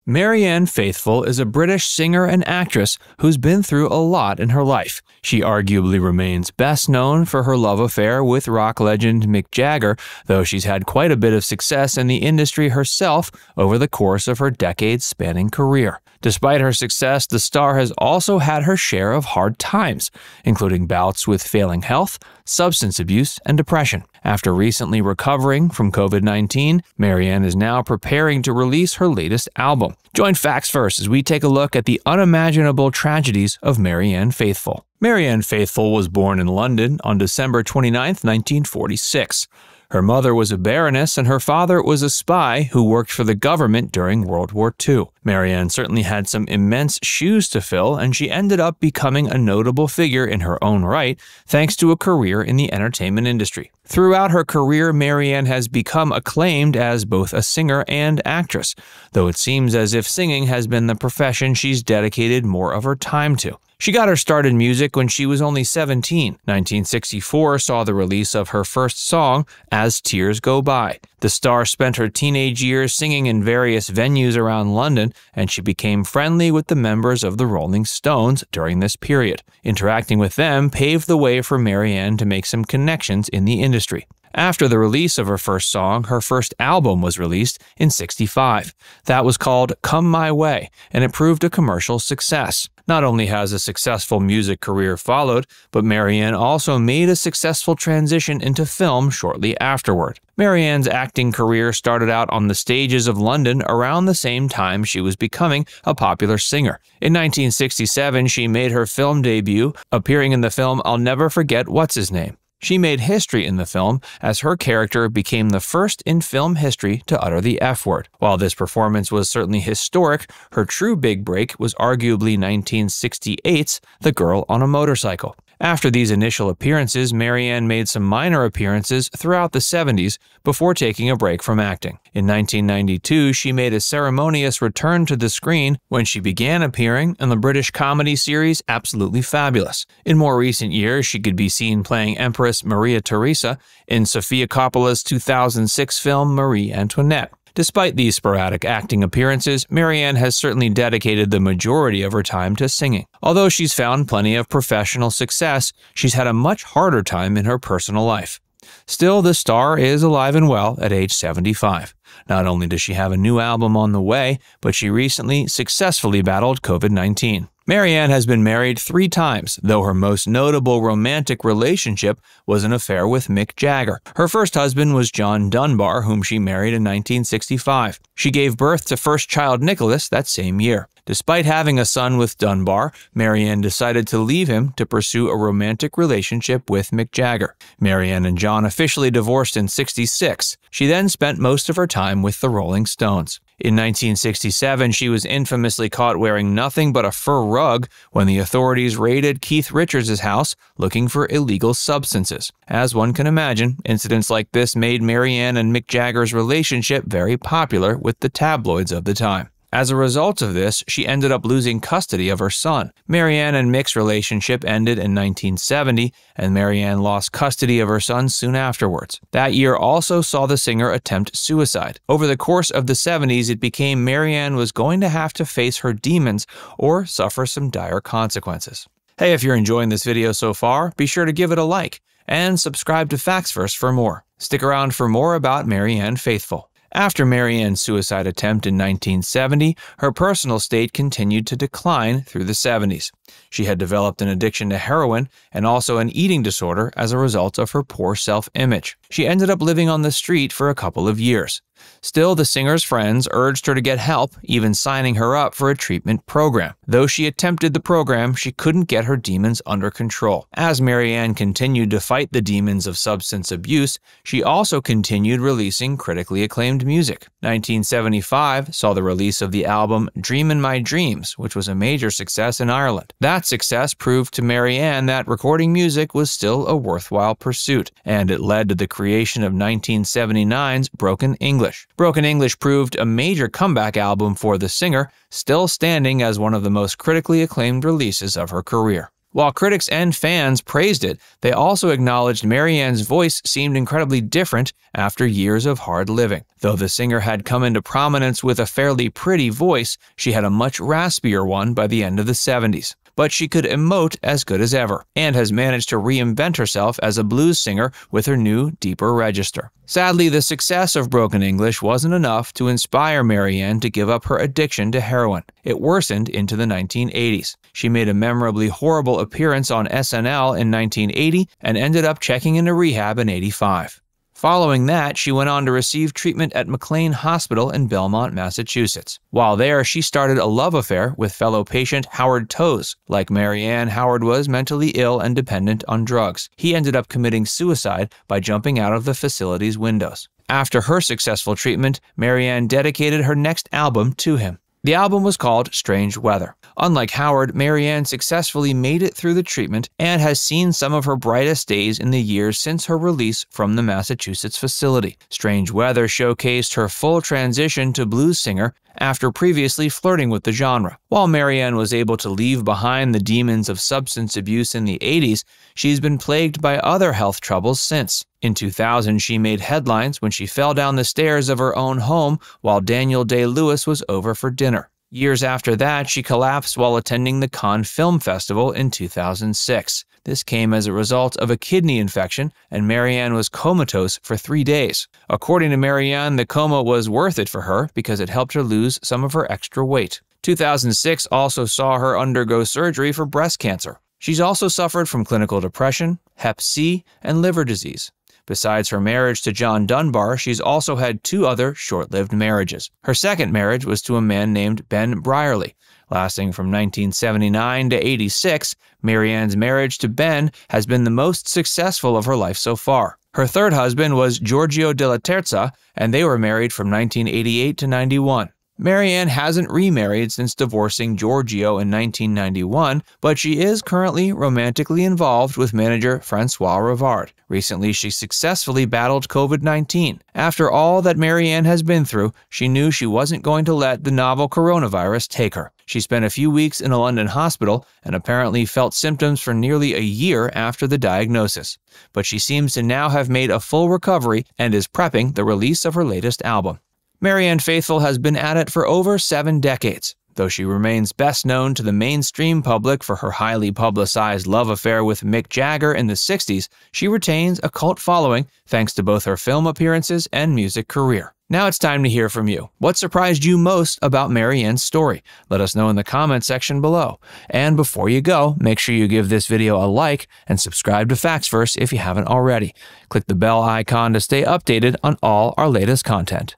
Marianne Faithful is a British singer and actress who's been through a lot in her life. She arguably remains best known for her love affair with rock legend Mick Jagger, though she's had quite a bit of success in the industry herself over the course of her decades-spanning career. Despite her success, the star has also had her share of hard times, including bouts with failing health, substance abuse, and depression. After recently recovering from COVID-19, Marianne is now preparing to release her latest album. Join Facts First as we take a look at the unimaginable tragedies of Marianne Faithful. Marianne Faithful was born in London on December 29, 1946. Her mother was a baroness and her father was a spy who worked for the government during World War II. Marianne certainly had some immense shoes to fill, and she ended up becoming a notable figure in her own right thanks to a career in the entertainment industry. Throughout her career, Marianne has become acclaimed as both a singer and actress, though it seems as if singing has been the profession she's dedicated more of her time to. She got her start in music when she was only 17. 1964 saw the release of her first song, As Tears Go By. The star spent her teenage years singing in various venues around London, and she became friendly with the members of the Rolling Stones during this period. Interacting with them paved the way for Marianne to make some connections in the industry. After the release of her first song, her first album was released in '65. That was called Come My Way, and it proved a commercial success. Not only has a successful music career followed, but Marianne also made a successful transition into film shortly afterward. Marianne's acting career started out on the stages of London around the same time she was becoming a popular singer. In 1967, she made her film debut, appearing in the film I'll Never Forget What's His Name. She made history in the film as her character became the first in film history to utter the F-word. While this performance was certainly historic, her true big break was arguably 1968's The Girl on a Motorcycle. After these initial appearances, Marianne made some minor appearances throughout the 70s before taking a break from acting. In 1992, she made a ceremonious return to the screen when she began appearing in the British comedy series Absolutely Fabulous. In more recent years, she could be seen playing Empress Maria Theresa in Sofia Coppola's 2006 film Marie Antoinette. Despite these sporadic acting appearances, Marianne has certainly dedicated the majority of her time to singing. Although she's found plenty of professional success, she's had a much harder time in her personal life. Still, the star is alive and well at age 75. Not only does she have a new album on the way, but she recently successfully battled COVID-19. Marianne has been married 3 times, though her most notable romantic relationship was an affair with Mick Jagger. Her first husband was John Dunbar, whom she married in 1965. She gave birth to first child Nicholas that same year. Despite having a son with Dunbar, Marianne decided to leave him to pursue a romantic relationship with Mick Jagger. Marianne and John officially divorced in '66. She then spent most of her time with the Rolling Stones. In 1967, she was infamously caught wearing nothing but a fur rug when the authorities raided Keith Richards' house looking for illegal substances. As one can imagine, incidents like this made Marianne and Mick Jagger's relationship very popular with the tabloids of the time. As a result of this, she ended up losing custody of her son. Marianne and Mick's relationship ended in 1970, and Marianne lost custody of her son soon afterwards. That year also saw the singer attempt suicide. Over the course of the 70s, it became Marianne was going to have to face her demons or suffer some dire consequences. Hey, if you're enjoying this video so far, be sure to give it a like and subscribe to Facts First for more. Stick around for more about Marianne Faithful. After Marianne's suicide attempt in 1970, her personal state continued to decline through the 70s. She had developed an addiction to heroin and also an eating disorder as a result of her poor self-image. She ended up living on the street for a couple of years. Still, the singer's friends urged her to get help, even signing her up for a treatment program. Though she attempted the program, she couldn't get her demons under control. As Marianne continued to fight the demons of substance abuse, she also continued releasing critically acclaimed music. 1975 saw the release of the album Dreamin' My Dreams, which was a major success in Ireland. That success proved to Marianne that recording music was still a worthwhile pursuit, and it led to the creation of 1979's Broken English. Broken English proved a major comeback album for the singer, still standing as one of the most critically acclaimed releases of her career. While critics and fans praised it, they also acknowledged Marianne's voice seemed incredibly different after years of hard living. Though the singer had come into prominence with a fairly pretty voice, she had a much raspier one by the end of the 70s. But she could emote as good as ever, and has managed to reinvent herself as a blues singer with her new, deeper register. Sadly, the success of Broken English wasn't enough to inspire Marianne to give up her addiction to heroin. It worsened into the 1980s. She made a memorably horrible appearance on SNL in 1980 and ended up checking into rehab in '85. Following that, she went on to receive treatment at McLean Hospital in Belmont, Massachusetts. While there, she started a love affair with fellow patient Howard Toes. Like Marianne, Howard was mentally ill and dependent on drugs. He ended up committing suicide by jumping out of the facility's windows. After her successful treatment, Marianne dedicated her next album to him. The album was called Strange Weather. Unlike Howard, Marianne successfully made it through the treatment and has seen some of her brightest days in the years since her release from the Massachusetts facility. Strange Weather showcased her full transition to blues singer after previously flirting with the genre. While Marianne was able to leave behind the demons of substance abuse in the 80s, she's been plagued by other health troubles since. In 2000, she made headlines when she fell down the stairs of her own home while Daniel Day-Lewis was over for dinner. Years after that, she collapsed while attending the Cannes Film Festival in 2006. This came as a result of a kidney infection, and Marianne was comatose for 3 days. According to Marianne, the coma was worth it for her because it helped her lose some of her extra weight. 2006 also saw her undergo surgery for breast cancer. She's also suffered from clinical depression, Hep C, and liver disease. Besides her marriage to John Dunbar, she's also had 2 other short-lived marriages. Her second marriage was to a man named Ben Brierley. Lasting from 1979 to '86, Marianne's marriage to Ben has been the most successful of her life so far. Her third husband was Giorgio della Terza, and they were married from 1988 to '91. Marianne hasn't remarried since divorcing Giorgio in 1991, but she is currently romantically involved with manager Francois Rivard. Recently, she successfully battled COVID-19. After all that Marianne has been through, she knew she wasn't going to let the novel coronavirus take her. She spent a few weeks in a London hospital and apparently felt symptoms for nearly a year after the diagnosis. But she seems to now have made a full recovery and is prepping the release of her latest album. Marianne Faithful has been at it for over 7 decades. Though she remains best known to the mainstream public for her highly publicized love affair with Mick Jagger in the 60s, she retains a cult following thanks to both her film appearances and music career. Now it's time to hear from you. What surprised you most about Marianne's story? Let us know in the comment section below. And before you go, make sure you give this video a like and subscribe to Facts Verse if you haven't already. Click the bell icon to stay updated on all our latest content.